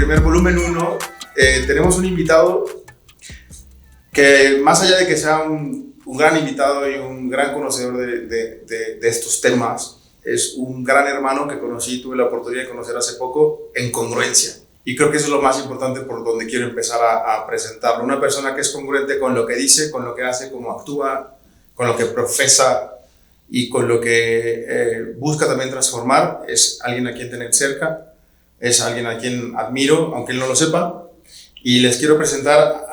primer volumen 1, tenemos un invitado que, más allá de que sea un gran invitado y un gran conocedor de estos temas, es un gran hermano que conocí, tuve la oportunidad de conocer hace poco, en congruencia. Y creo que eso es lo más importante por donde quiero empezar a presentarlo. Una persona que es congruente con lo que dice, con lo que hace, cómo actúa, con lo que profesa y con lo que busca también transformar. Es alguien a quien tener cerca, es alguien a quien admiro, aunque él no lo sepa. Y les quiero presentar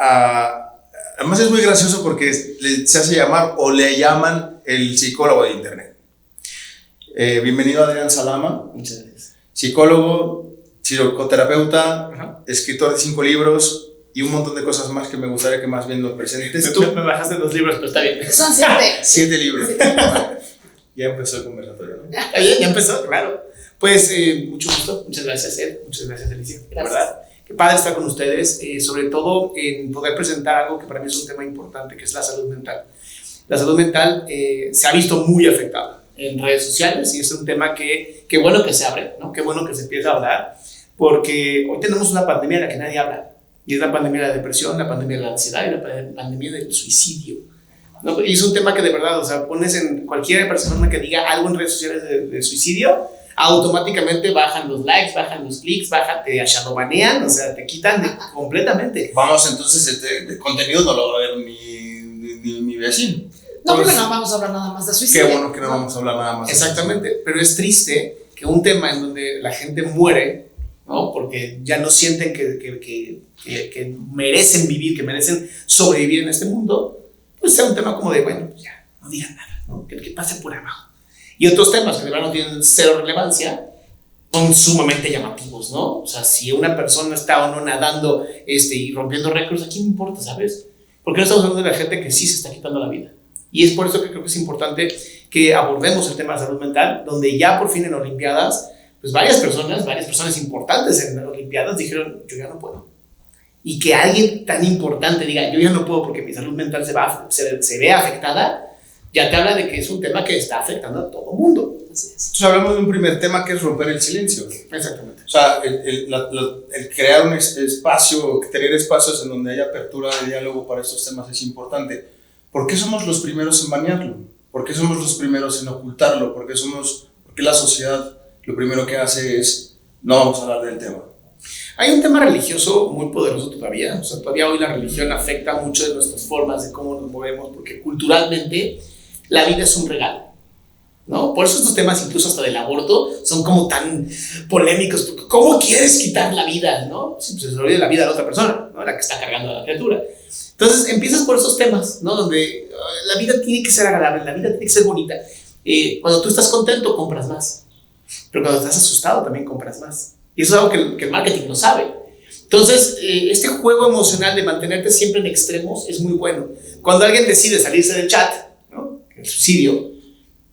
además es muy gracioso porque se hace llamar o le llaman el psicólogo de internet. Bienvenido Adrián Salama. Muchas gracias. Psicólogo, psicoterapeuta, escritor de 5 libros y un montón de cosas más que me gustaría que más bien lo presentes tú. Me bajaste 2 libros, pero está bien. Son 7. 7 libros. Ya empezó el conversatorio, ¿no? Ya empezó, claro. Pues mucho gusto, muchas gracias Ed, muchas gracias Alicia. Gracias. ¿Verdad? Qué padre estar con ustedes, sobre todo en poder presentar algo que para mí es un tema importante, que es la salud mental. La salud mental se ha visto muy afectada en redes sociales y es un tema que bueno que se abre, ¿no? Qué bueno que se empieza a hablar, porque hoy tenemos una pandemia de la que nadie habla, y es la pandemia de la depresión, la pandemia de la ansiedad y la pandemia del suicidio, ¿no? Y es un tema que de verdad, o sea, pones en cualquier persona que diga algo en redes sociales de suicidio, automáticamente bajan los likes, bajan los clics, te shadowbanean, o sea, te quitan completamente. Vamos, entonces, este contenido no lo va a ver mi vecino. No, Pues, porque no vamos a hablar nada más de suicidio. Qué bueno que no vamos a hablar nada más. Exactamente, pero es triste que un tema en donde la gente muere, ¿no? Porque ya no sienten que merecen vivir, que merecen sobrevivir en este mundo, pues sea un tema como de, bueno, ya, no digan nada, ¿no? Que pase por abajo. Y otros temas que de verdad no tienen cero relevancia son sumamente llamativos, ¿no? O sea, si una persona está o no nadando y rompiendo récords, ¿a quién me importa, sabes? Porque no estamos hablando de la gente que sí se está quitando la vida. Y es por eso que creo que es importante que abordemos el tema de salud mental, donde ya por fin en Olimpiadas, pues varias personas importantes en las Olimpiadas dijeron, yo ya no puedo. Y que alguien tan importante diga, yo ya no puedo porque mi salud mental se ve afectada, ya te habla de que es un tema que está afectando a todo el mundo. Así es. Entonces hablamos de un primer tema que es romper el silencio. Exactamente. O sea, el crear un espacio, tener espacios en donde haya apertura de diálogo para estos temas es importante. ¿Por qué somos los primeros en banearlo? ¿Por qué somos los primeros en ocultarlo? ¿Por qué la sociedad lo primero que hace es no vamos a hablar del tema? Hay un tema religioso muy poderoso todavía. O sea, todavía hoy la religión afecta mucho de nuestras formas de cómo nos movemos, porque culturalmente la vida es un regalo, ¿no? Por eso estos temas, incluso hasta del aborto, son como tan polémicos, porque ¿cómo quieres quitar la vida, no? Si se olvida la vida de la otra persona, ¿no? La que está cargando a la criatura. Entonces empiezas por esos temas, ¿no? Donde la vida tiene que ser agradable, la vida tiene que ser bonita. Cuando tú estás contento, compras más, pero cuando estás asustado, también compras más. Y eso es algo que el marketing lo sabe. Entonces, este juego emocional de mantenerte siempre en extremos es muy bueno. Cuando alguien decide salirse del chat, ¿no? El suicidio,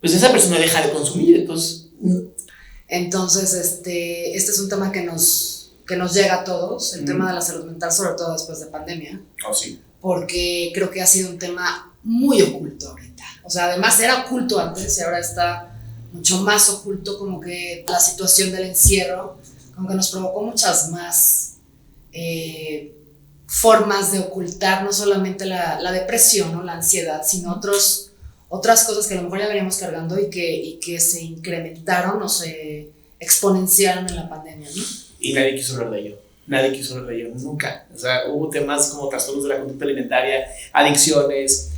pues esa persona deja de consumir, Entonces, este es un tema que nos llega a todos, el tema de la salud mental, sobre todo después de pandemia. Oh, sí. Porque creo que ha sido un tema muy oculto ahorita. O sea, además era oculto antes y ahora está mucho más oculto, como que la situación del encierro, como que nos provocó muchas más formas de ocultar no solamente la depresión o la ansiedad, sino otras cosas que a lo mejor ya veníamos cargando y que se incrementaron o se exponenciaron en la pandemia, ¿no? Y nadie quiso hablar de ello. Nadie quiso hablar de ello, nunca. O sea, hubo temas como trastornos de la conducta alimentaria, adicciones,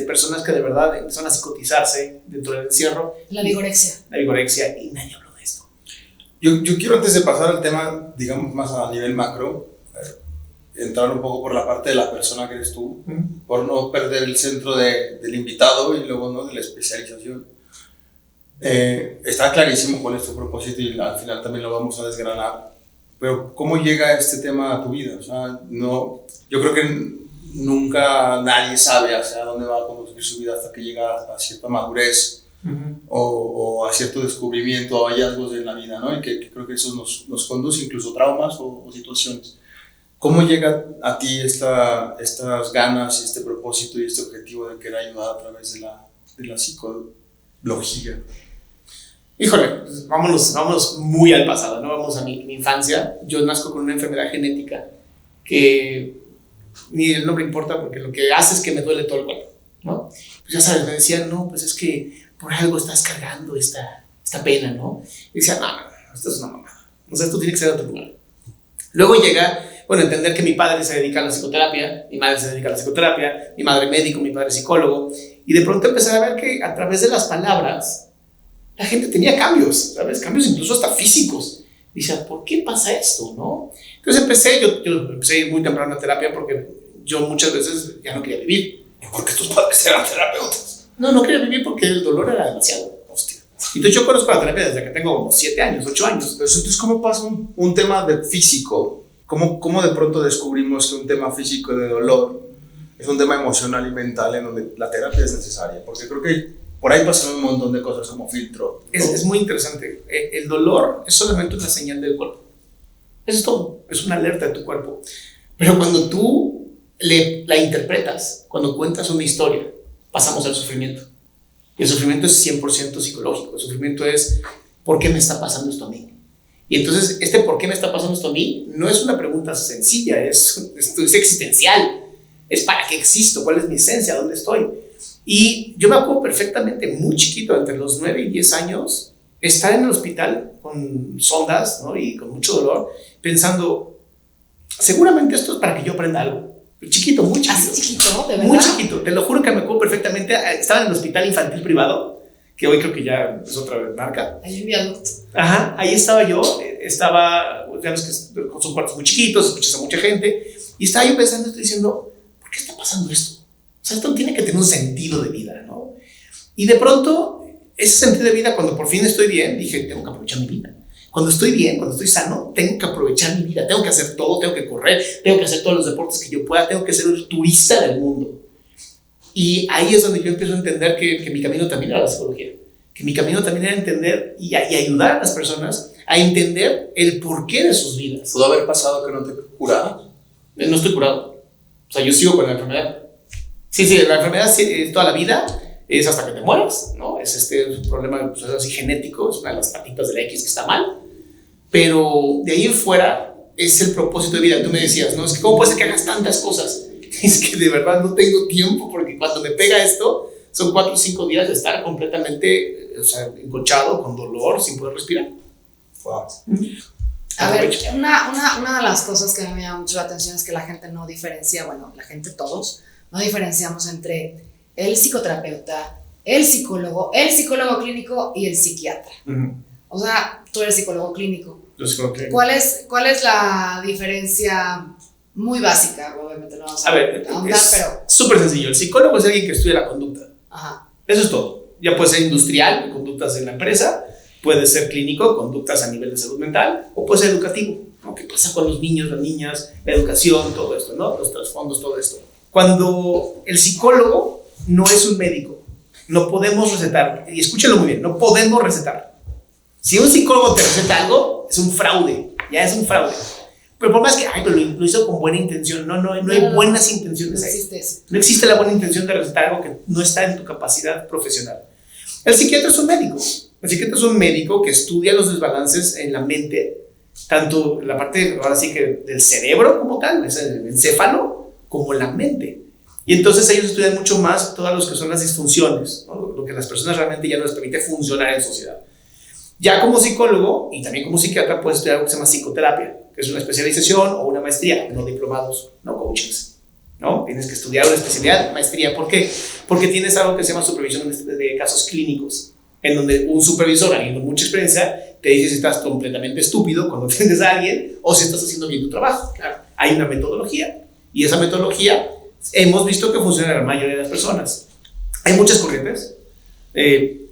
personas que de verdad empezaron a psicotizarse dentro del encierro. La vigorexia. La vigorexia, y nadie habló de esto. Yo quiero, antes de pasar al tema, digamos, más a nivel macro, entrar un poco por la parte de la persona que eres tú, por no perder el centro del invitado y luego, ¿no?, de la especialización. Está clarísimo cuál es tu propósito y al final también lo vamos a desgranar. Pero ¿cómo llega este tema a tu vida? O sea, yo creo que nunca nadie sabe hacia dónde va a conducir su vida hasta que llega a cierta madurez o a cierto descubrimiento o hallazgos en la vida, ¿no? Y que creo que eso nos conduce incluso a traumas o situaciones. ¿Cómo llega a ti estas ganas, este propósito y este objetivo de querer ayudar a través de la psicología? Híjole, pues vámonos muy al pasado, ¿no? Vamos a mi infancia. Yo nazco con una enfermedad genética que ni el nombre importa porque lo que hace es que me duele todo el cuerpo, ¿no? Pues ya sabes, me decían, no, pues es que por algo estás cargando esta pena, ¿no? Y decía, no, esto es una mamada. O sea, esto tiene que ser a otro lugar. Luego llega, entender que mi padre se dedica a la psicoterapia, mi madre se dedica a la psicoterapia, mi madre médico, mi padre psicólogo, y de pronto empecé a ver que a través de las palabras la gente tenía cambios, ¿sabes? Cambios incluso hasta físicos. Dice, ¿por qué pasa esto, no? Entonces yo empecé a ir muy temprano a terapia porque yo muchas veces ya no quería vivir. Porque tus padres eran terapeutas. No quería vivir porque el dolor era demasiado. Hostia. Entonces yo conozco la terapia desde que tengo como 7 años, 8 años. Entonces, ¿cómo pasa un tema de físico? ¿Cómo de pronto descubrimos que un tema físico de dolor es un tema emocional y mental en donde la terapia es necesaria? Porque creo que por ahí pasan un montón de cosas como filtro. Es muy interesante. El dolor es solamente una señal del cuerpo. Eso es todo. Es una alerta de tu cuerpo. Pero cuando tú la interpretas, cuando cuentas una historia, pasamos al sufrimiento. Y el sufrimiento es 100% psicológico. El sufrimiento es, ¿por qué me está pasando esto a mí? Y entonces, ¿por qué me está pasando esto a mí? No es una pregunta sencilla, es existencial. Es ¿para qué existo? ¿Cuál es mi esencia? ¿Dónde estoy? Y yo me acuerdo perfectamente, muy chiquito, entre los 9 y 10 años, estar en el hospital con sondas, ¿no? Y con mucho dolor, pensando, seguramente esto es para que yo aprenda algo. Chiquito, muy chiquito. ¿Así chiquito, de verdad? Muy chiquito, te lo juro que me acuerdo perfectamente. Estaba en el hospital infantil privado, que hoy creo que ya es otra marca. Hay un viaducto. Ajá, ahí estaba yo, ya ves que son cuartos muy chiquitos, escuchas a mucha gente, y estaba yo pensando, estoy diciendo, ¿por qué está pasando esto? O sea, esto tiene que tener un sentido de vida, ¿no? Y de pronto, ese sentido de vida, cuando por fin estoy bien, dije, tengo que aprovechar mi vida. Cuando estoy bien, cuando estoy sano, tengo que aprovechar mi vida, tengo que hacer todo, tengo que correr, tengo que hacer todos los deportes que yo pueda, tengo que ser un turista del mundo. Y ahí es donde yo empiezo a entender que mi camino también era la psicología, que mi camino también era entender y ayudar a las personas a entender el porqué de sus vidas. ¿Pudo haber pasado que no te curara? No estoy curado. O sea, yo sigo con la enfermedad. Sí, la enfermedad es toda la vida, es hasta que te mueras, ¿no? Es un problema pues, así genético, es una de las patitas de la X que está mal. Pero de ahí en fuera es el propósito de vida. Tú me decías, ¿no? Es que ¿cómo puede ser que hagas tantas cosas? Es que de verdad no tengo tiempo porque cuando me pega esto, son 4 o 5 días de estar completamente encochado, con dolor, sin poder respirar. Wow. A ver, una de las cosas que a mí me llama mucho la atención es que la gente no diferencia, la gente todos, no diferenciamos entre el psicoterapeuta, el psicólogo clínico y el psiquiatra. O sea, tú eres psicólogo clínico. Yo soy psicólogo clínico. ¿Cuál es la diferencia muy básica? Obviamente no vamos a ahondar, pero... súper sencillo. El psicólogo es alguien que estudia la conducta. Ajá. Eso es todo. Ya puede ser industrial, conductas en la empresa, puede ser clínico, conductas a nivel de salud mental, o puede ser educativo, ¿no? ¿Qué pasa con los niños, las niñas, la educación, todo esto, ¿no? Los trasfondos, todo esto. Cuando el psicólogo no es un médico, no podemos recetar, y escúchenlo muy bien, no podemos recetar. Si un psicólogo te receta algo, es un fraude, ya es un fraude. Pero por más que, pero lo hizo con buena intención, no hay buenas intenciones ahí. No existe eso. No existe la buena intención de recetar algo que no está en tu capacidad profesional. El psiquiatra es un médico. El psiquiatra es un médico que estudia los desbalances en la mente, tanto la parte, ahora sí que del cerebro como tal, es el encéfalo, como la mente. Y entonces ellos estudian mucho más todas lo que son las disfunciones, ¿no? Lo que las personas realmente ya no les permite funcionar en sociedad. Ya como psicólogo y también como psiquiatra puedes estudiar algo que se llama psicoterapia, que es una especialización o una maestría, no diplomados, no coachings, ¿no? Tienes que estudiar una especialidad, maestría. ¿Por qué? Porque tienes algo que se llama supervisión de casos clínicos, en donde un supervisor, alguien con mucha experiencia, te dice si estás completamente estúpido cuando atiendes a alguien o si estás haciendo bien tu trabajo. Claro, hay una metodología y esa metodología hemos visto que funciona en la mayoría de las personas. Hay muchas corrientes,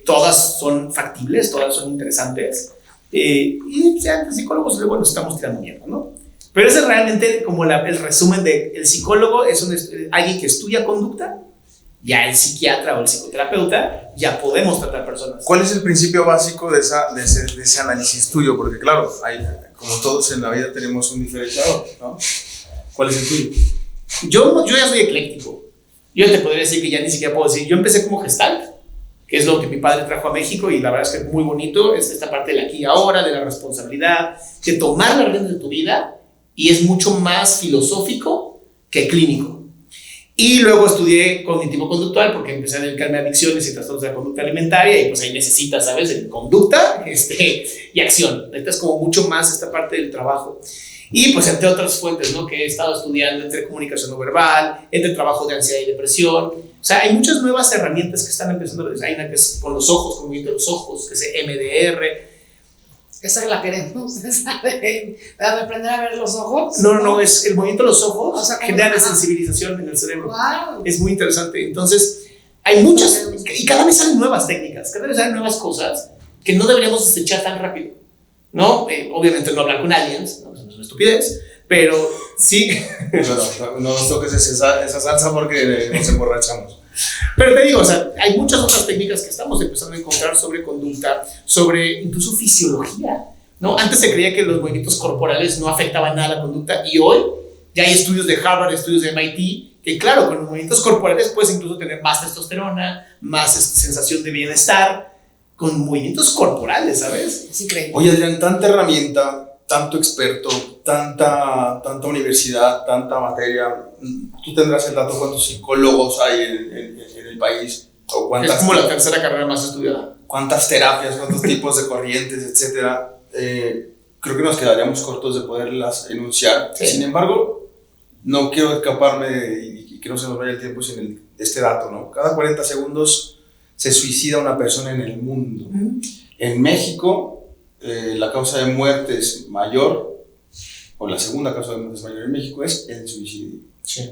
todas son factibles, todas son interesantes, y ya los psicólogos luego nos estamos tirando mierda, ¿no? Pero ese es realmente como el resumen de el psicólogo es alguien que estudia conducta, ya el psiquiatra o el psicoterapeuta ya podemos tratar personas. ¿Cuál es el principio básico de ese análisis tuyo? Porque claro, como todos en la vida tenemos un diferenciador, ¿no? ¿Cuál es el tuyo? Yo ya soy ecléctico. Yo te podría decir que ya ni siquiera puedo decir. Yo empecé como Gestalt, que es lo que mi padre trajo a México, y la verdad es que es muy bonito, es esta parte del aquí y ahora, de la responsabilidad, de tomar las riendas de tu vida, y es mucho más filosófico que clínico. Y luego estudié cognitivo-conductual porque empecé a dedicarme a adicciones y trastornos de la conducta alimentaria, y pues ahí necesitas, ¿sabes? Conducta y acción. Necesitas como mucho más esta parte del trabajo. Y pues entre otras fuentes, ¿no? Que he estado estudiando entre comunicación no verbal, entre trabajo de ansiedad y depresión. O sea, hay muchas nuevas herramientas que están empezando. Hay una que es con los ojos, con movimiento de los ojos, que es MDR. Esa la queremos, esa de aprender a ver los ojos. No, es el movimiento de los ojos, o sea, genera sensibilización en el cerebro. Wow. Es muy interesante. Entonces, hay muchas, y cada vez salen nuevas técnicas, cada vez salen nuevas cosas que no deberíamos desechar tan rápido, ¿no? Obviamente no hablar con aliens, ¿no? Eso es una estupidez, pero sí. Bueno, no nos toques esa salsa porque nos emborrachamos. Pero te digo, o sea, hay muchas otras técnicas que estamos empezando a encontrar sobre conducta, sobre incluso fisiología, ¿no? Antes se creía que los movimientos corporales no afectaban nada a la conducta, y hoy ya hay estudios de Harvard, estudios de MIT, que claro, con los movimientos corporales puedes incluso tener más testosterona, más sensación de bienestar, con movimientos corporales, ¿sabes? Es increíble. Oye, Adrián, tanta herramienta, tanto experto, tanta universidad, tanta materia. Tú tendrás el dato cuántos psicólogos hay en el país, o cuántas, es como la tercera carrera más estudiada. Cuántas terapias, cuántos tipos de corrientes, etcétera. Creo que nos quedaríamos cortos de poderlas enunciar. Sí. Sin embargo, no quiero escaparme y que no se nos vaya el tiempo sin este dato, ¿no? Cada 40 segundos se suicida una persona en el mundo. En México, la causa de muerte es mayor, o la segunda causa de muerte mayor en México es el suicidio. Sí.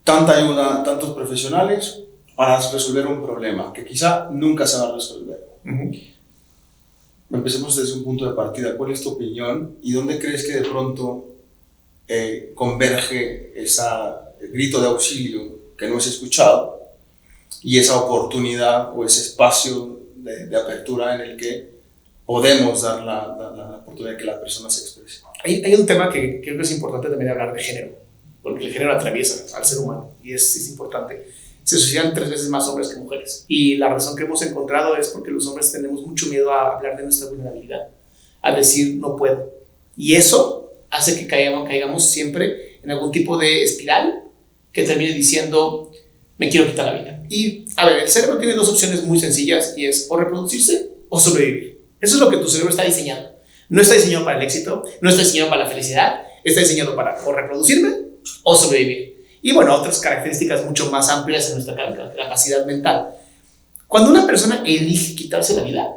Tanta ayuda, tantos profesionales para resolver un problema que quizá nunca se va a resolver. Empecemos desde un punto de partida. ¿Cuál es tu opinión y dónde crees que de pronto converge ese grito de auxilio que no es escuchado y esa oportunidad o ese espacio de apertura en el que podemos dar la oportunidad de que la persona se exprese? Hay un tema que creo que es importante también hablar de género, porque el género atraviesa al ser humano y es importante. Se suicidan 3 veces más hombres que mujeres, y la razón que hemos encontrado es porque los hombres tenemos mucho miedo a hablar de nuestra vulnerabilidad, a decir no puedo, y eso hace que caigamos siempre en algún tipo de espiral que termine diciendo me quiero quitar la vida. Y a ver, el cerebro tiene 2 opciones muy sencillas, y es o reproducirse o sobrevivir. Eso es lo que tu cerebro está diseñado. No está diseñado para el éxito, no está diseñado para la felicidad, está diseñado para o reproducirme o sobrevivir. Y bueno, otras características mucho más amplias en nuestra capacidad mental. Cuando una persona elige quitarse la vida,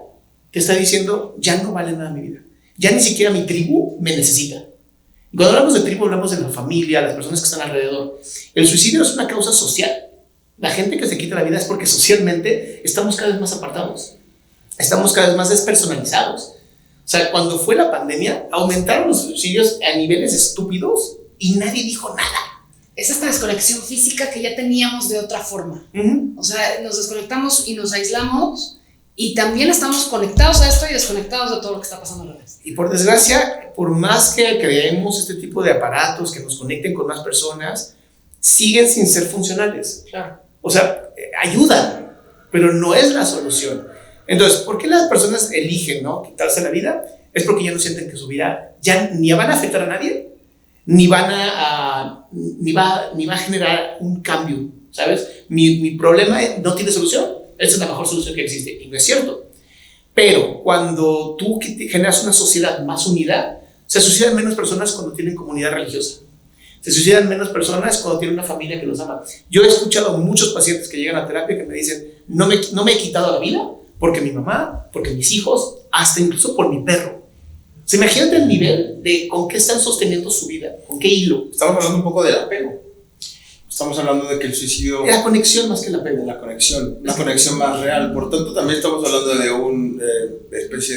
te está diciendo, ya no vale nada mi vida, ya ni siquiera mi tribu me necesita. Y cuando hablamos de tribu, hablamos de la familia, las personas que están alrededor. El suicidio es una causa social. La gente que se quita la vida es porque socialmente estamos cada vez más apartados, estamos cada vez más despersonalizados. O sea, cuando fue la pandemia, aumentaron los suicidios a niveles estúpidos y nadie dijo nada. Es esta desconexión física que ya teníamos de otra forma. O sea, nos desconectamos y nos aislamos, y también estamos conectados a esto y desconectados de todo lo que está pasando alrededor. Y por desgracia, por más que creemos este tipo de aparatos que nos conecten con más personas, siguen sin ser funcionales. Claro. O sea, ayudan, pero no es la solución. Entonces, ¿por qué las personas eligen, ¿no?, quitarse la vida? Es porque ya no sienten que su vida ya ni van a afectar a nadie, ni va a generar un cambio, ¿sabes? Mi problema no tiene solución, esa es la mejor solución que existe, y no es cierto. Pero cuando tú generas una sociedad más unida, se suicidan menos personas cuando tienen comunidad religiosa, se suicidan menos personas cuando tienen una familia que los ama. Yo he escuchado a muchos pacientes que llegan a terapia que me dicen, no me he quitado la vida porque mi mamá, porque mis hijos, hasta incluso por mi perro. ¿Se imagínate el nivel de con qué están sosteniendo su vida? ¿Con qué hilo? Estamos hablando un poco del apego. Estamos hablando de que el suicidio... La conexión más que el apego. La conexión, una conexión más real. Por tanto, también estamos hablando de una especie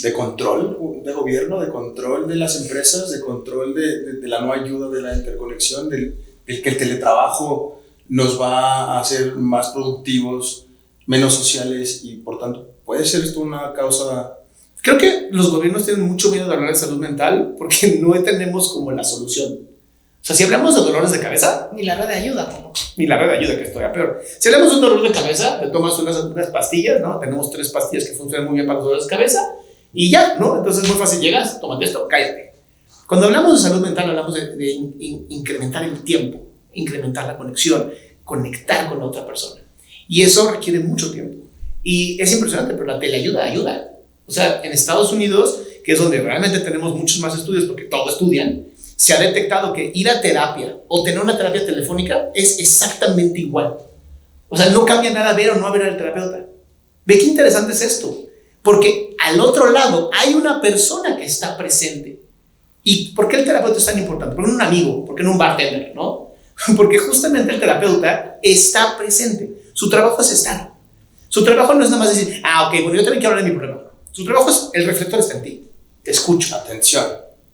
de control de gobierno, de control de las empresas, de control de la no ayuda, de la interconexión, del que el teletrabajo nos va a hacer más productivos, menos sociales, y por tanto, ¿puede ser esto una causa? Creo que los gobiernos tienen mucho miedo de hablar de salud mental porque no tenemos como la solución. O O sea, si hablamos de dolores de cabeza, Ni la red de ayuda tampoco. ni la red de ayuda, que estoy a peor. Si hablamos de un dolor de cabeza, te tomas unas pastillas, ¿no? Tenemos 3 pastillas que funcionan muy bien para los dolores de cabeza y ya, ¿no? Entonces es muy fácil, llegas, tómate esto, cállate. Cuando hablamos de salud mental, hablamos de incrementar el tiempo, incrementar la conexión, conectar con la otra persona. Y eso requiere mucho tiempo. Y es impresionante, pero la teleayuda ayuda. O sea, en Estados Unidos, que es donde realmente tenemos muchos más estudios, porque todos estudian, se ha detectado que ir a terapia o tener una terapia telefónica es exactamente igual. O sea, no cambia nada ver o no ver al terapeuta. Ve qué interesante es esto. Porque al otro lado hay una persona que está presente. ¿Y por qué el terapeuta es tan importante? Porque no un amigo, porque no un bartender, ¿no? Porque justamente el terapeuta está presente. Su trabajo es estar. Su trabajo no es nada más decir, ok, bueno, yo también quiero hablar de mi problema. Su trabajo es, el reflector está en ti. Te escucha. Atención.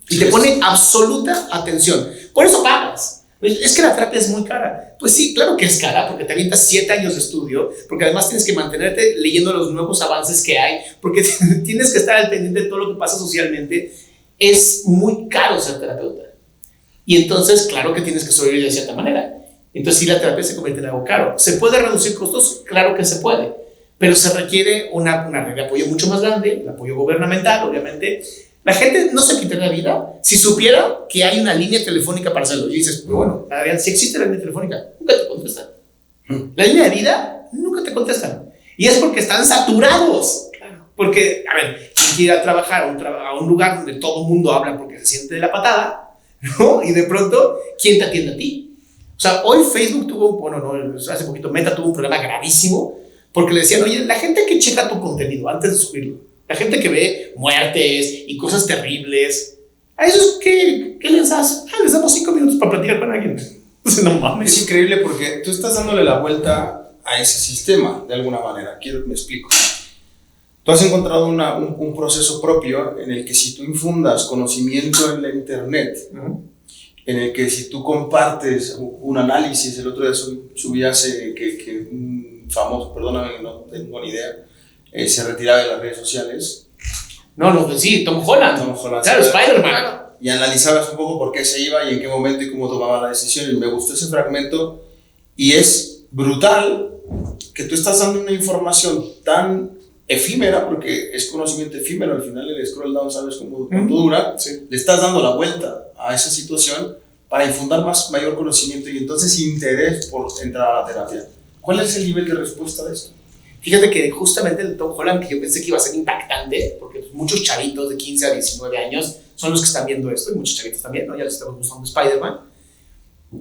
Y te pone absoluta atención. Por eso pagas. Es que la terapia es muy cara. Pues sí, claro que es cara, porque te avientas 7 años de estudio, porque además tienes que mantenerte leyendo los nuevos avances que hay, porque tienes que estar al pendiente de todo lo que pasa socialmente. Es muy caro ser terapeuta. Y entonces, claro que tienes que sobrevivir de cierta manera. Entonces, sí, la terapia se convierte en algo caro. ¿Se puede reducir costos? Claro que se puede. Pero se requiere una red de apoyo mucho más grande, el apoyo gubernamental, obviamente. La gente no se quitaría la vida si supiera que hay una línea telefónica para hacerlo. Y dices, pero bueno, Adrián, si existe la línea telefónica, nunca te contestan. La línea de vida, nunca te contestan. Y es porque están saturados. Claro. Porque, a ver, tienes que ir a trabajar a un lugar donde todo el mundo habla porque se siente de la patada, ¿no? Y de pronto, ¿quién te atiende a ti? O sea, hoy Facebook hace poquito Meta tuvo un problema gravísimo porque le decían, oye, la gente que checa tu contenido antes de subirlo, la gente que ve muertes y cosas terribles, ¿a esos qué les das? Les damos 5 minutos para platicar con alguien. No mames. Es increíble porque tú estás dándole la vuelta a ese sistema de alguna manera. Me explico. Tú has encontrado un proceso propio en el que si tú infundas conocimiento en la internet, en el que si tú compartes un análisis, el otro día subías que un famoso, perdóname, no tengo ni idea, se retiraba de las redes sociales. Sí, Tom Holland. Claro, Spider-Man. Y analizabas un poco por qué se iba y en qué momento y cómo tomaba la decisión. Y me gustó ese fragmento. Y es brutal que tú estás dando una información tan efímera, porque es conocimiento efímero. Al final el scroll down, ¿sabes cuánto dura? Sí. Le estás dando la vuelta a esa situación para infundar mayor conocimiento y entonces interés por entrar a la terapia. ¿Cuál es el nivel de respuesta de esto? Fíjate que justamente el Tom Holland, que yo pensé que iba a ser impactante, porque muchos chavitos de 15 a 19 años son los que están viendo esto, y muchos chavitos también, ¿no? Ya les estamos gustando Spider-Man,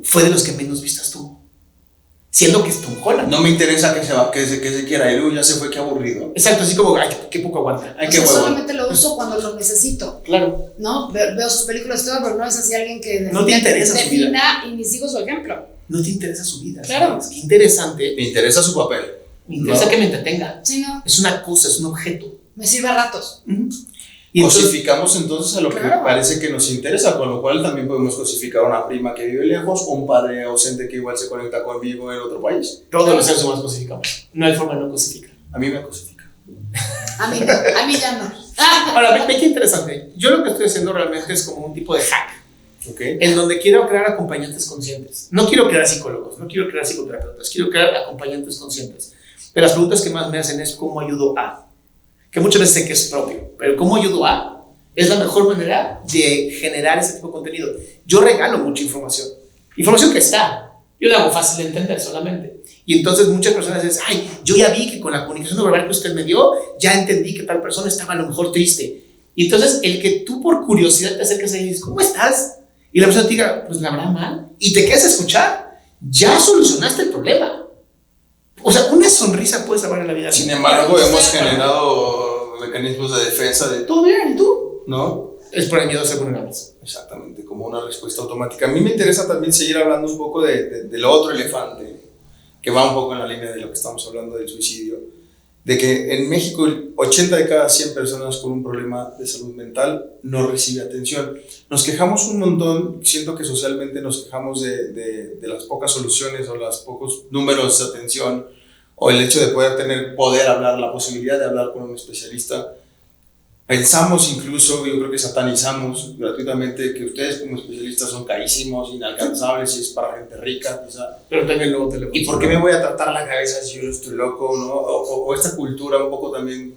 fue de los que menos vistas tuvo, siendo que es Tom Holland. No me interesa que se quiera ir, ya se fue, qué aburrido. Exacto, así como, ay, qué poco aguanta. Ay, qué solamente lo uso cuando lo necesito. Claro. ¿No? Veo sus películas y todo, pero no es así alguien que no te interesa su vida. Y ni sigo su ejemplo. No te interesa su vida. Claro. ¿Sabes? Qué interesante. Me interesa su papel. Me interesa que me entretenga. Sí, no. Es una cosa, es un objeto. Me sirve a ratos. Y cosificamos entonces a lo que parece que nos interesa, con lo cual también podemos cosificar a una prima que vive lejos o un padre ausente que igual se conecta conmigo en otro país. Todos los seres humanos cosificamos. No hay forma de no cosificar. A mí me cosifica. A mí ya no. Ahora, ve qué interesante. Yo lo que estoy haciendo realmente es como un tipo de hack. Okay. En donde quiero crear acompañantes conscientes. No quiero crear psicólogos, no quiero crear psicoterapeutas, quiero crear acompañantes conscientes. Pero las preguntas que más me hacen es ¿cómo ayudo a? Que muchas veces sé que es propio, pero ¿cómo ayudo a? Es la mejor manera de generar ese tipo de contenido. Yo regalo mucha información que está, yo la hago fácil de entender solamente. Y entonces muchas personas dicen, ay, yo ya vi que con la comunicación no verbal que usted me dio, ya entendí que tal persona estaba a lo mejor triste. Y entonces el que tú por curiosidad te acerques ahí y dices, ¿cómo estás? Y la persona te diga, pues la verdad mal, y te quedas a escuchar, ya solucionaste el problema. O sea, una sonrisa puede salvar la vida. Sin embargo, hemos generado mecanismos de defensa de todo bien, ¿tú? ¿No? Es por el miedo a ser vulnerables. Exactamente, como una respuesta automática. A mí me interesa también seguir hablando un poco del otro elefante, que va un poco en la línea de lo que estamos hablando del suicidio, de que en México 80 de cada 100 personas con un problema de salud mental no recibe atención. Nos quejamos un montón, siento que socialmente nos quejamos de las pocas soluciones o los pocos números de atención o el hecho de poder hablar, la posibilidad de hablar con un especialista, pensamos incluso, yo creo que satanizamos gratuitamente que ustedes como especialistas son carísimos, inalcanzables y es para gente rica, quizá. Pero también luego te lo... ¿Y por qué me voy a tratar la cabeza si yo no estoy loco, no? O esta cultura un poco también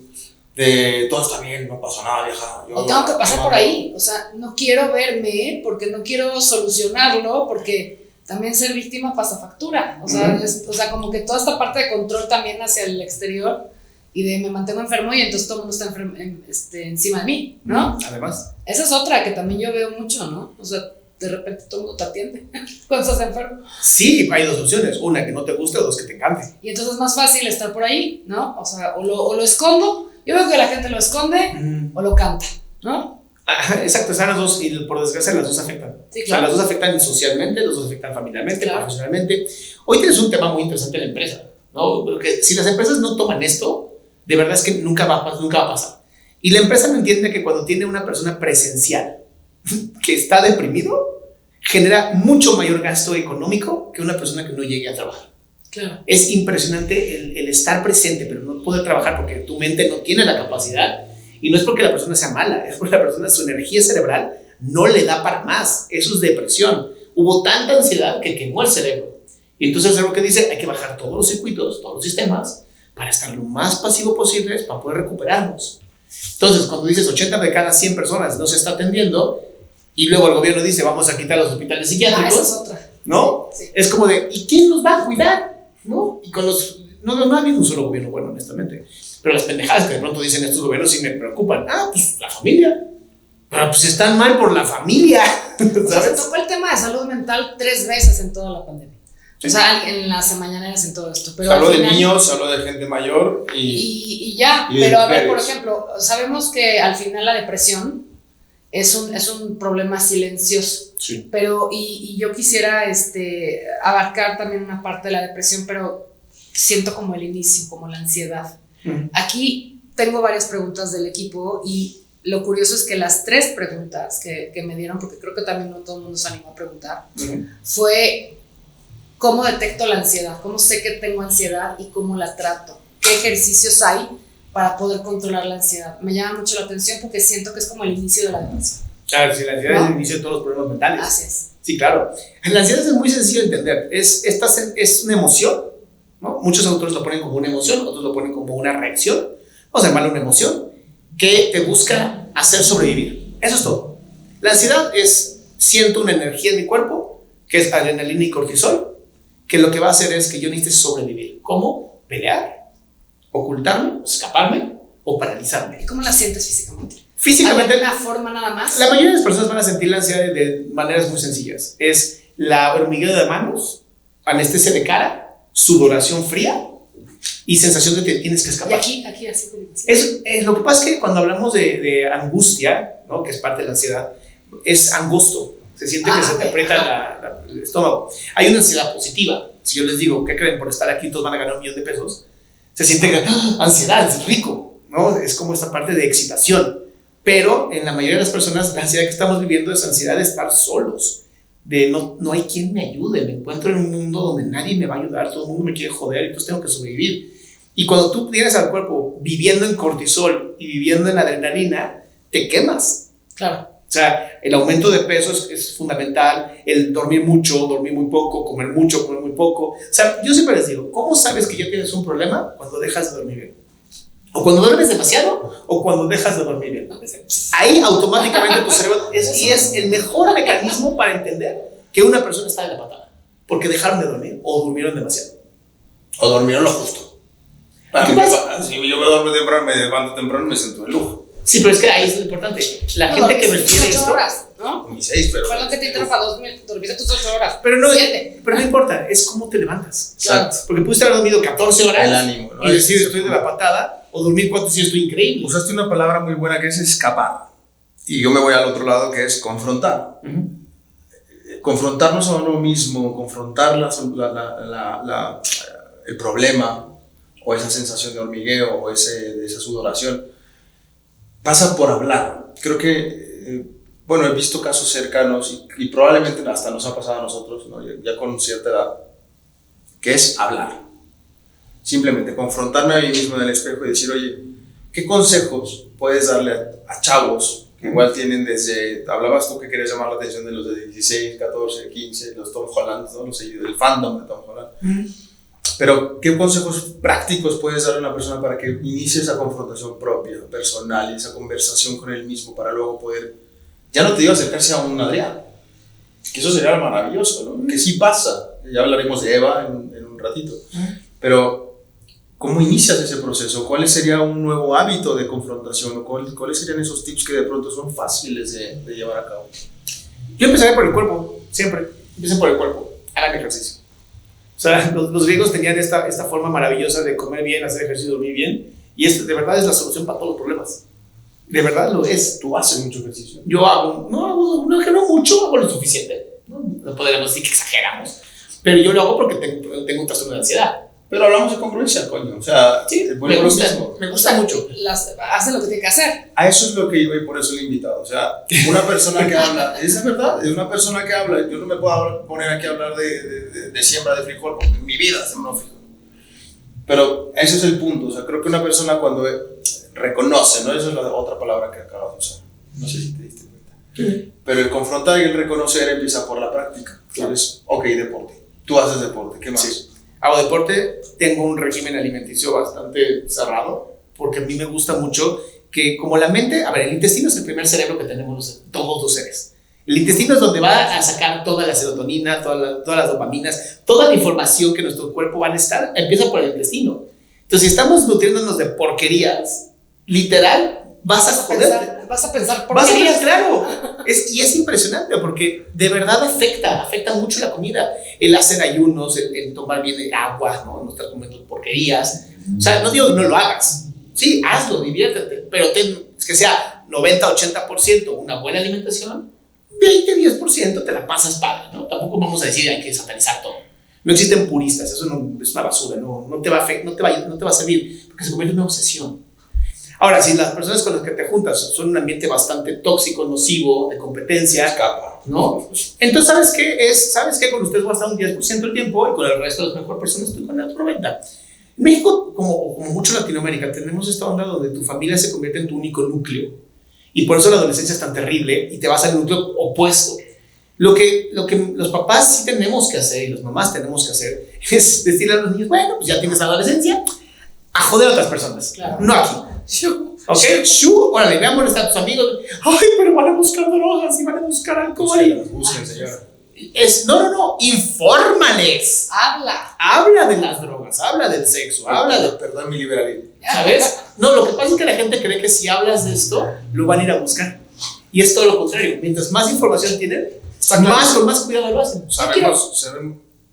de todo está bien, no pasa nada, vieja. O tengo que pasar por ahí, o sea, no quiero verme porque no quiero solucionarlo, porque también ser víctima pasa factura, o sea, como que toda esta parte de control también hacia el exterior y de me mantengo enfermo y entonces todo el mundo está encima de mí, ¿no? Además. Esa es otra que también yo veo mucho, ¿no? O sea, de repente todo el mundo te atiende cuando estás enfermo. Sí, hay dos opciones, una que no te guste o dos que te encante. Y entonces es más fácil estar por ahí, ¿no? O sea, o lo escondo. Yo veo que la gente lo esconde o lo canta, ¿no? Ajá, exacto, están las dos y por desgracia las dos afectan. Sí, claro. O sea, las dos afectan socialmente, las dos afectan familiarmente, claro, profesionalmente. Hoy tienes un tema muy interesante en la empresa, ¿no? Porque si las empresas no toman esto, de verdad es que nunca va a pasar. Y la empresa no entiende que cuando tiene una persona presencial que está deprimido, genera mucho mayor gasto económico que una persona que no llegue a trabajar. Claro. Es impresionante el estar presente, pero no poder trabajar porque tu mente no tiene la capacidad. Y no es porque la persona sea mala, es porque la persona, su energía cerebral no le da para más. Eso es depresión. Hubo tanta ansiedad que quemó el cerebro. Y entonces el cerebro que dice, hay que bajar todos los circuitos, todos los sistemas, para estar lo más pasivo posible, para poder recuperarnos. Entonces, cuando dices 80 de cada 100 personas no se está atendiendo, y luego el gobierno dice, vamos a quitar los hospitales psiquiátricos. Esa es otra. ¿No? Sí. Es como de, ¿y quién los va a cuidar? ¿No? Y con los... No ha habido un solo gobierno bueno, honestamente. Pero las pendejadas que de pronto dicen estos gobiernos sí me preocupan. Pues la familia. Pero pues están mal por la familia. ¿Sabes? O sea, se tocó el tema de salud mental 3 veces en toda la pandemia. Sí. O sea, en las mañaneras en todo esto. Pero se habló de niños, se habló de gente mayor y ya. Y pero a ver, por ejemplo, sabemos que al final la depresión es un problema silencioso. Sí. Pero, y yo quisiera abarcar también una parte de la depresión, pero siento como el inicio, como la ansiedad. Aquí tengo varias preguntas del equipo y lo curioso es que las 3 preguntas que me dieron, porque creo que también no todo el mundo se animó a preguntar, fue ¿cómo detecto la ansiedad? ¿Cómo sé que tengo ansiedad y cómo la trato? ¿Qué ejercicios hay para poder controlar la ansiedad? Me llama mucho la atención porque siento que es como el inicio de la depresión. Claro, si la ansiedad es el inicio de todos los problemas mentales. Así es. Sí, claro. La ansiedad es muy sencillo de entender. Es una emoción, ¿no? Muchos autores lo ponen como una emoción, otros lo ponen como una reacción. Vamos a llamarlo una emoción que te busca hacer sobrevivir. Eso es todo. La ansiedad es, siento una energía en mi cuerpo, que es adrenalina y cortisol, que lo que va a hacer es que yo necesite sobrevivir. ¿Cómo? Pelear, ocultarme, escaparme o paralizarme. ¿Y cómo la sientes físicamente? Físicamente, ¿hay una forma nada más? La mayoría de las personas van a sentir la ansiedad de maneras muy sencillas. Es la hormigueo de manos, anestesia de cara, sudoración fría y sensación de que tienes que escapar. Y aquí así. Lo que pasa es que cuando hablamos de angustia, ¿no? Que es parte de la ansiedad, es angosto. Se siente que se te aprieta el estómago. Hay una ansiedad positiva. Si yo les digo, ¿qué creen? Por estar aquí todos van a ganar $1 millón de pesos. Se siente que ansiedad, es rico, ¿no? Es como esta parte de excitación. Pero en la mayoría de las personas, la ansiedad que estamos viviendo es ansiedad de estar solos, de no hay quien me ayude, me encuentro en un mundo donde nadie me va a ayudar, todo el mundo me quiere joder, entonces tengo que sobrevivir. Y cuando tú tienes al cuerpo viviendo en cortisol y viviendo en adrenalina, te quemas. Claro. O sea, el aumento de peso es fundamental, el dormir mucho, dormir muy poco, comer mucho, comer muy poco. O sea, yo siempre les digo, ¿cómo sabes que ya tienes un problema? Cuando dejas de dormir bien. O cuando duermes demasiado, o cuando dejas de dormir bien. Ahí automáticamente tu cerebro es el mejor mecanismo para entender que una persona está de la patada. Porque dejaron de dormir o durmieron demasiado. O durmieron lo justo. Si yo me duermo temprano, me levanto temprano, me siento de lujo. Sí, pero es que ahí es lo importante. La gente que refiere esto... 8 horas, ¿no? Ni 6, pero... Perdón que te interrumpa, dormiste tus 8 horas. Pero no, 7. pero no importa, es cómo te levantas. Exacto. Porque pudiste haber dormido 14 horas el ánimo, ¿no? y decir estoy de la patada, o dormir 4 si estoy increíble. Usaste una palabra muy buena que es escapar. Y yo me voy al otro lado que es confrontar. Confrontarnos a uno mismo, confrontar el problema o esa sensación de hormigueo o esa sudoración, pasa por hablar. Creo que, he visto casos cercanos y probablemente hasta nos ha pasado a nosotros, ¿no? ya con cierta edad, que es hablar. Simplemente confrontarme a mí mismo en el espejo y decir, oye, ¿qué consejos puedes darle a chavos que igual tienen desde, hablabas tú que querías llamar la atención de los de 16, 14, 15, los Tom Holland, ¿no? Los seguidores del fandom de Tom Holland? Pero, ¿qué consejos prácticos puedes darle a una persona para que inicie esa confrontación propia, personal, y esa conversación con él mismo para luego poder, ya no te digo acercarse a un Adrián, que eso sería maravilloso, ¿no? Que sí pasa, ya hablaremos de Eva en un ratito, pero ¿cómo inicias ese proceso? ¿Cuál sería un nuevo hábito de confrontación? ¿O cuáles serían esos tips que de pronto son fáciles de llevar a cabo? Yo empezaré por el cuerpo, siempre. Empiecen por el cuerpo, hagan ejercicio. O sea, los griegos tenían esta forma maravillosa de comer bien, hacer ejercicio y dormir bien, y de verdad es la solución para todos los problemas. De verdad lo es. Tú haces mucho ejercicio. Yo no mucho, hago lo suficiente. No podríamos decir que exageramos, pero yo lo hago porque tengo un trastorno de ansiedad. Pero hablamos de congruencia, coño. O sea, sí, me gusta mucho. Hace lo que tiene que hacer. A eso es lo que iba y por eso le he invitado. O sea, una persona que habla, es verdad, es una persona que habla. Yo no me puedo poner aquí a hablar de siembra de frijol, porque en mi vida sembró frijol. Pero ese es el punto. O sea, creo que una persona cuando reconoce, ¿no? Esa es la otra palabra que acabas de usar. No sé si te diste cuenta. Sí. Pero el confrontar y el reconocer empieza por la práctica. Entonces, ok, deporte. Tú haces deporte, ¿qué más? Sí. Hago deporte, tengo un régimen alimenticio bastante cerrado, porque a mí me gusta mucho que como la mente, a ver, el intestino es el primer cerebro que tenemos todos los seres. El intestino es donde va a sacar toda la serotonina, todas las dopaminas, toda la información que nuestro cuerpo va a necesitar, empieza por el intestino. Entonces, si estamos nutriéndonos de porquerías, literal, vas a pensar porquerías, claro. Y es impresionante porque de verdad afecta mucho la comida. El hacer ayunos, el tomar bien el agua, ¿no? No estar comiendo porquerías. O sea, no digo que no lo hagas. Sí, hazlo, diviértete. Pero es que sea 90-80% una buena alimentación, 20-10% te la pasas padre, ¿no? Tampoco vamos a decir hay que satanizar todo. No existen puristas, eso no, es una basura, no te va a servir porque se convierte en una obsesión. Ahora, si las personas con las que te juntas son un ambiente bastante tóxico, nocivo, de competencia, escapa, ¿no? Entonces, ¿sabes qué? Con ustedes voy a estar un 10% del tiempo y con el resto de las mejores personas estoy con el otro 90%. En México, como mucho Latinoamérica, tenemos esta onda donde tu familia se convierte en tu único núcleo. Y por eso la adolescencia es tan terrible y te vas al núcleo opuesto. Lo que los papás sí tenemos que hacer y las mamás tenemos que hacer es decirle a los niños, bueno, pues ya tienes la adolescencia, a joder a otras personas, claro. No aquí. ¿Ok? Órale, ve a molestar a tus amigos. Ay, pero van a buscar drogas y van a buscar alcohol. Busquen, señora. No, infórmales. Habla de las drogas, habla del sexo, Perdón mi liberalismo. ¿Sabes? No, lo que pasa es que la gente cree que si hablas de esto, lo van a ir a buscar. Y es todo lo contrario. Mientras más información tienen, con más cuidado lo hacen.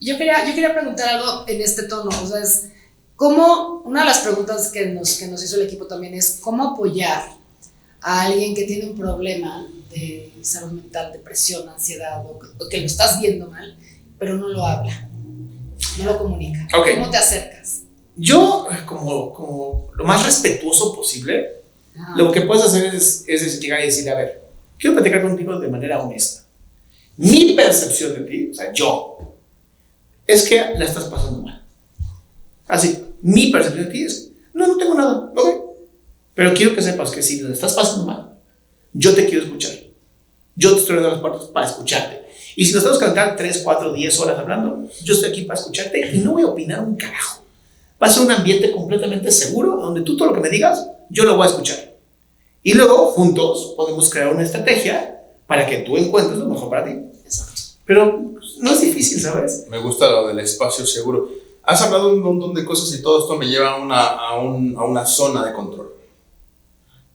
Yo quería preguntar algo en este tono. O sea, es cómo, una de las preguntas que nos hizo el equipo también es cómo apoyar a alguien que tiene un problema de salud mental, depresión, ansiedad, o que lo estás viendo mal, pero no lo habla, no lo comunica. Okay. ¿Cómo te acercas? Yo, como lo más respetuoso posible, lo que puedes hacer es llegar y decirle, a ver, quiero platicar contigo de manera honesta. Mi percepción de ti, o sea, es que la estás pasando mal. Así, mi percepción de ti es, no tengo nada, ok. Pero quiero que sepas que si la estás pasando mal, yo te quiero escuchar. Yo te estoy dando las puertas para escucharte. Y si nos tenemos que cantar 3, 4, 10 horas hablando, yo estoy aquí para escucharte y no voy a opinar un carajo. Va a ser un ambiente completamente seguro donde tú todo lo que me digas, yo lo voy a escuchar. Y luego, juntos, podemos crear una estrategia para que tú encuentres lo mejor para ti. Exacto. Pero no es difícil, ¿sabes? Me gusta lo del espacio seguro. Has hablado de un montón de cosas y todo esto me lleva a una zona de control.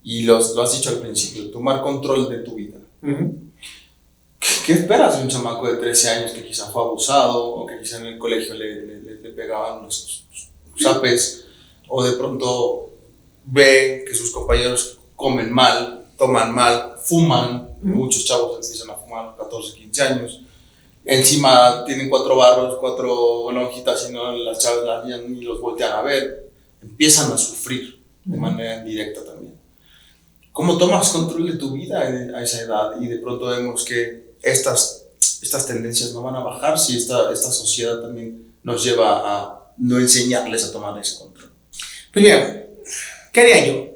Y lo has dicho al principio, tomar control de tu vida. Uh-huh. ¿Qué esperas de un chamaco de 13 años que quizá fue abusado o que quizá en el colegio le pegaban los zapes o de pronto ve que sus compañeros comen mal, toman mal, fuman? Muchos chavos empiezan a fumar 14, 15 años. Encima tienen 4 barros, 4 lonjitas y no las chavas ni los voltean a ver. Empiezan a sufrir de manera indirecta también. ¿Cómo tomas control de tu vida a esa edad? Y de pronto vemos que estas tendencias no van a bajar si esta sociedad también nos lleva a no enseñarles a tomar ese control. Pues mira, ¿qué haría yo?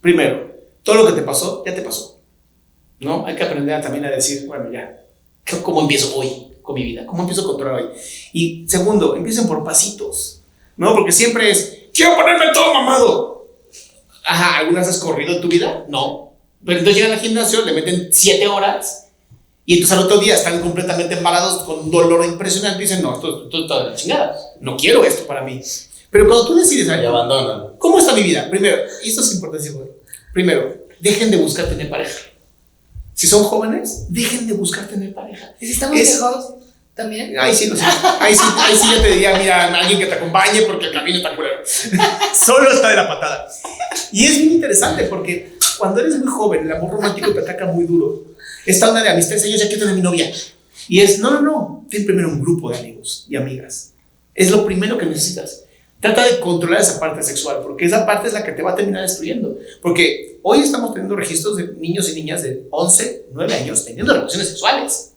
Primero, todo lo que te pasó, ya te pasó, ¿no? Hay que aprender también a decir, bueno, ya, ¿cómo empiezo hoy con mi vida? ¿Cómo empiezo a controlar hoy? Y segundo, empiecen por pasitos, ¿no? Porque siempre es, quiero ponerme todo mamado. Ajá, ¿alguna vez has corrido en tu vida? No. Pero entonces llegan al gimnasio, le meten 7 horas y entonces al otro día están completamente embarados con un dolor impresionante y dicen, no, esto está de la chingada, no quiero esto para mí. Pero cuando tú decides, Y abandonan. ¿cómo está mi vida? Primero, y esto es importantísimo, primero, dejen de buscar tener pareja. Si son jóvenes, dejen de buscar tener pareja. ¿Y si estamos viejos también? Ahí sí, no sé. Ahí sí yo te diría, mira, alguien que te acompañe porque el camino está culero. Solo está de la patada. Y es bien interesante porque cuando eres muy joven, el amor romántico te ataca muy duro. Esta onda de a mis 13 años ya quiero tener mi novia. Y es, no. Ten primero un grupo de amigos y amigas. Es lo primero que necesitas. Trata de controlar esa parte sexual, porque esa parte es la que te va a terminar destruyendo. Porque hoy estamos teniendo registros de niños y niñas de 11, 9 años teniendo relaciones sexuales.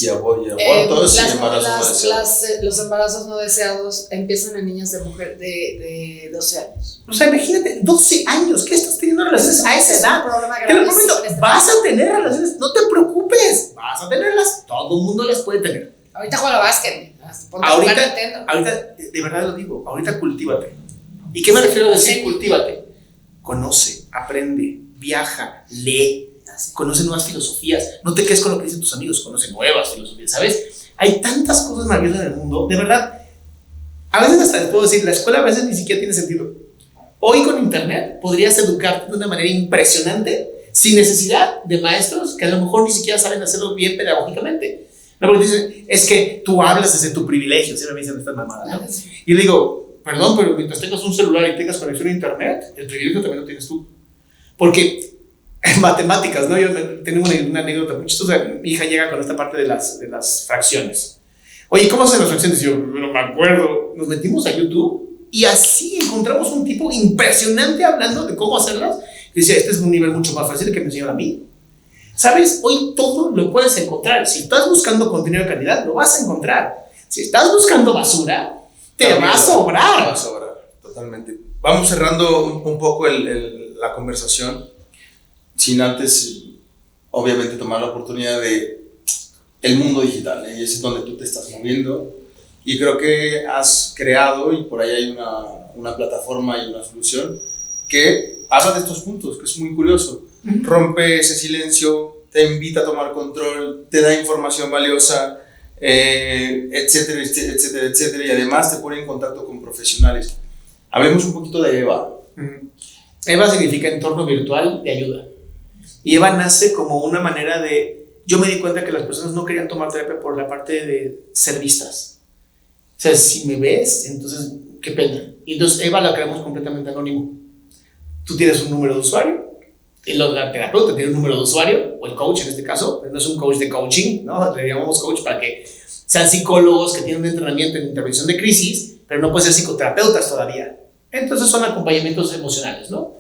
Y abortos y embarazos no deseados. Los embarazos no deseados empiezan en niñas de 12 años. O sea, imagínate, 12 años, ¿qué estás teniendo relaciones a esa edad? Te lo prometo, este vas a tener relaciones, no te preocupes, vas a tenerlas, todo el mundo las puede tener. Ahorita juega básquet. Ahorita, de verdad lo digo, ahorita cultívate. ¿Y qué me refiero a decir cultívate? Conoce, aprende, viaja, lee, conoce nuevas filosofías. No te quedes con lo que dicen tus amigos, conoce nuevas filosofías, ¿sabes? Hay tantas cosas maravillosas en el mundo, de verdad. A veces hasta les puedo decir, la escuela a veces ni siquiera tiene sentido. Hoy con internet podrías educarte de una manera impresionante sin necesidad de maestros que a lo mejor ni siquiera saben hacerlo bien pedagógicamente. No, porque dicen, es que tú hablas desde tu privilegio, siempre me dicen estas mamadas, ¿no? Y le digo, perdón, pero mientras tengas un celular y tengas conexión a internet, el privilegio también lo tienes tú. Porque en matemáticas, ¿no? Yo tengo una anécdota muy chistosa. Mi hija llega con esta parte de las fracciones. Oye, ¿cómo hacen las fracciones? Y yo, no me acuerdo. Nos metimos a YouTube y así encontramos un tipo impresionante hablando de cómo hacerlas. Y decía, este es un nivel mucho más fácil que me enseñaron a mí. ¿Sabes? Hoy todo lo puedes encontrar. Si estás buscando contenido de calidad, lo vas a encontrar. Si estás buscando basura, te va a sobrar. Te va a sobrar, totalmente. Vamos cerrando un poco la conversación, sin antes, obviamente, tomar la oportunidad de el mundo digital, y es donde tú te estás moviendo. Y creo que has creado, y por ahí hay una plataforma y una solución que habla de estos puntos, que es muy curioso. Rompe ese silencio, te invita a tomar control, te da información valiosa, etcétera, etcétera, etcétera, y además te pone en contacto con profesionales. Hablemos un poquito de EVA. EVA significa entorno virtual de ayuda. Y EVA nace como una manera de... Yo me di cuenta que las personas no querían tomar terapia por la parte de ser vistas. O sea, si me ves, entonces, qué pena. Y entonces EVA la creamos completamente anónimo. Tú tienes un número de usuario, la terapeuta tiene un número de usuario, o el coach en este caso, pero no es un coach de coaching, ¿no? Le llamamos coach para que sean psicólogos que tienen un entrenamiento en intervención de crisis, pero no pueden ser psicoterapeutas todavía. Entonces son acompañamientos emocionales, ¿no?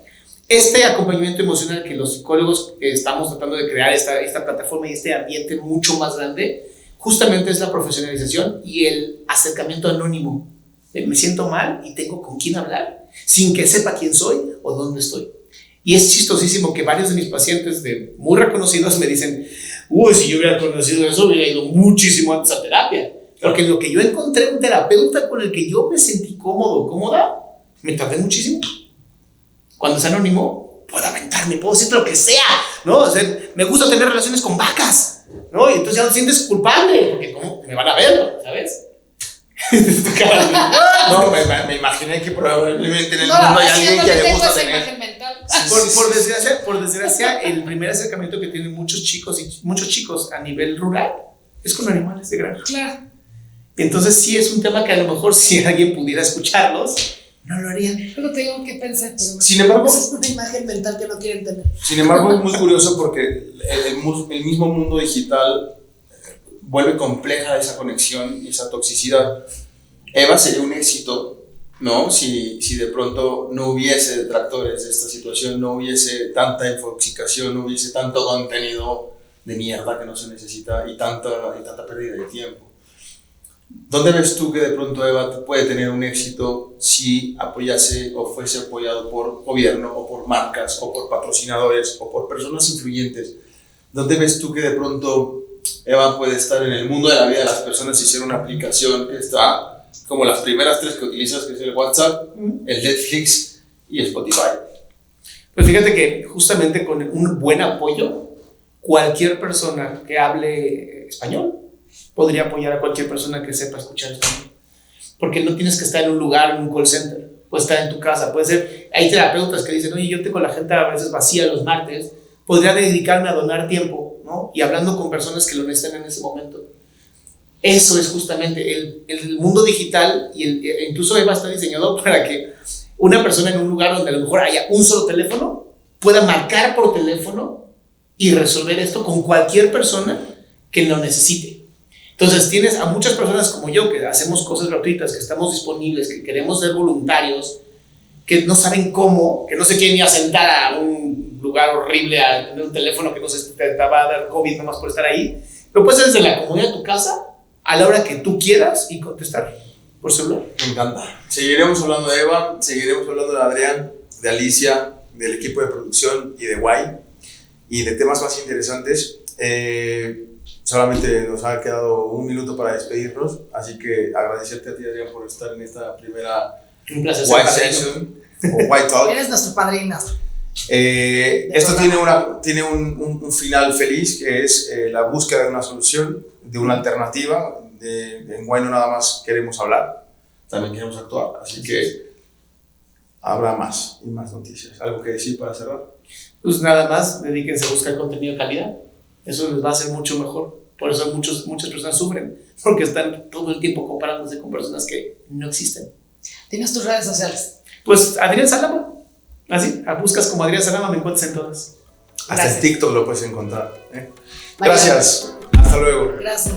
Este acompañamiento emocional que los psicólogos que estamos tratando de crear esta plataforma y este ambiente mucho más grande, justamente es la profesionalización y el acercamiento anónimo. Me siento mal y tengo con quién hablar, sin que sepa quién soy o dónde estoy. Y es chistosísimo que varios de mis pacientes muy reconocidos me dicen, uy, si yo hubiera conocido eso, hubiera ido muchísimo antes a terapia. Porque lo que yo encontré un terapeuta con el que yo me sentí cómoda, me tardé muchísimo. Cuando es anónimo, puedo aventarme, puedo decir lo que sea, ¿no? O sea, me gusta tener relaciones con vacas, ¿no? Y entonces ya no te sientes culpable, porque ¿cómo me van a ver, ¿sabes? No, me imaginé que probablemente en el mundo hay alguien que le gusta tener. Por desgracia, el primer acercamiento que tienen muchos chicos a nivel rural es con animales de granja. Claro. Entonces sí es un tema que a lo mejor si alguien pudiera escucharlos, no lo harían. Pero tengo que pensar. Pero sin embargo, es una imagen mental que no quieren tener. Sin embargo, es muy curioso porque el mismo mundo digital vuelve compleja esa conexión y esa toxicidad. EVA sería un éxito, ¿no? Si de pronto no hubiese detractores de esta situación, no hubiese tanta infoxicación, no hubiese tanto contenido de mierda que no se necesita y tanta pérdida de tiempo. ¿Dónde ves tú que de pronto Eva puede tener un éxito si apoyase o fuese apoyado por gobierno o por marcas o por patrocinadores o por personas influyentes? ¿Dónde ves tú que de pronto Eva puede estar en el mundo de la vida de las personas y ser una aplicación que está como las primeras 3 que utilizas, que es el WhatsApp, el Netflix y Spotify? Pues fíjate que justamente con un buen apoyo, cualquier persona que hable español podría apoyar a cualquier persona que sepa escuchar español. Porque no tienes que estar en un lugar, en un call center. Puedes estar en tu casa. Puede ser, hay terapeutas que dicen, oye, yo tengo la agenda a veces vacía los martes, podría dedicarme a donar tiempo, ¿no? Y hablando con personas que lo necesitan en ese momento. Eso es justamente el mundo digital, y incluso Eva está diseñado para que una persona en un lugar donde a lo mejor haya un solo teléfono pueda marcar por teléfono y resolver esto con cualquier persona que lo necesite. Entonces tienes a muchas personas como yo que hacemos cosas gratuitas, que estamos disponibles, que queremos ser voluntarios, que no saben cómo, que no se quieren ni asentar a un lugar horrible, a tener un teléfono que no se te va a dar COVID nomás por estar ahí. Lo puedes hacer desde la comodidad de tu casa a la hora que tú quieras y contestar por celular. Me encanta. Seguiremos hablando de Eva, seguiremos hablando de Adrián, de Alicia, del equipo de producción y de Guay y de temas más interesantes. Solamente nos ha quedado un minuto para despedirnos, así que agradecerte a ti, Adrián, por estar en esta primera White Session o White Talk. Eres nuestro padrino. Esto tiene un final feliz, que es la búsqueda de una solución, de una alternativa. En Guay no nada más queremos hablar, también queremos actuar, así que habrá más y más noticias. ¿Algo que decir para cerrar? Pues nada más, dedíquense a buscar contenido de calidad. Eso les va a hacer mucho mejor. Por eso muchas personas sufren, porque están todo el tiempo comparándose con personas que no existen. ¿Tienes tus redes sociales? Pues Adrián Salama. Así, buscas como Adrián Salama, me encuentras en todas. Hasta en TikTok lo puedes encontrar. Gracias. Hasta luego. Gracias.